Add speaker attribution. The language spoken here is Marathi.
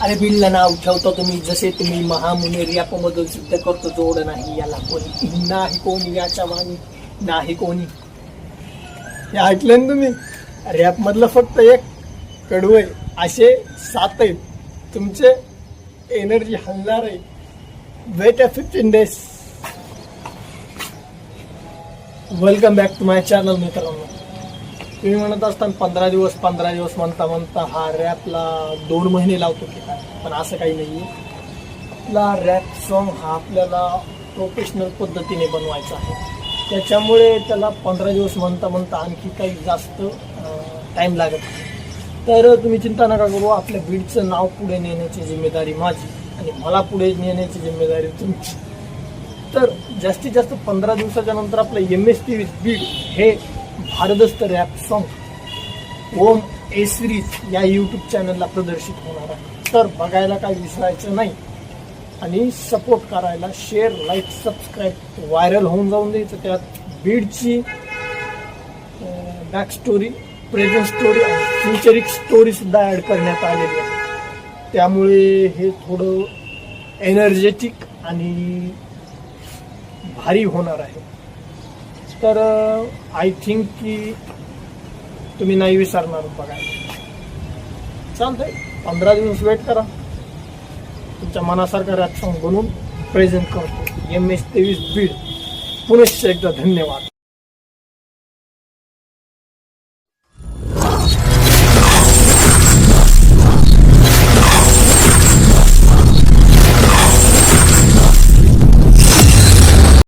Speaker 1: अरे बीडला नाव ठेवता तुम्ही, जसे तुम्ही महामुनी रॅपमधून सिद्ध करतो जोड नाही याला कोणी, नाही कोणी याच्या मागे, नाही कोणी. हे ऐकलं ना तुम्ही? रॅप मधलं फक्त एक कडू आहे, असे 7 आहेत. तुमचे एनर्जी हलणार आहे. Wait 15 days. Welcome back to my channel मित्रांनो. तुम्ही म्हणत असताना 15 दिवस म्हणता हा रॅपला 2 महिने लावतो की काय, पण असं काही नाही आहे. आपला रॅप सॉन्ग हा आपल्याला प्रोफेशनल पद्धतीने बनवायचा आहे, त्याच्यामुळे त्याला 15 दिवस म्हणता आणखी काही जास्त टाईम लागत नाही. तर तुम्ही चिंता नका करू. आपल्या बीडचं नाव पुढे नेण्याची जिम्मेदारी माझी आणि मला पुढे नेण्याची जिम्मेदारी तुमची. तर जास्तीत जास्त 15 दिवसाच्या नंतर आपलं MS23 बीड हे भारदस्त रॅप सॉन्ग ओम ए सिरीज या यूट्यूब चॅनलला प्रदर्शित होणार आहे. तर बघायला काही विसरायचं नाही आणि सपोर्ट करायला, शेअर, लाईक, सबस्क्राईब, व्हायरल होऊन जाऊन द्यायचं. त्यात बीडची बॅक स्टोरी, प्रेझेंट स्टोरी आणि फ्युचरिक स्टोरी सुद्धा ॲड करण्यात आलेली आहे. त्यामुळे हे थोडं एनर्जेटिक आणि भारी होणार आहे. तर आय थिंक की तुम्ही नाही विसरणार बघायला. चालतंय, 15 दिवस वेट करा. तुमच्या मनासारखा रॅप सॉन्ग बनवून प्रेझेंट करतो. MS23 बीड. पुनश्च एकदा धन्यवाद.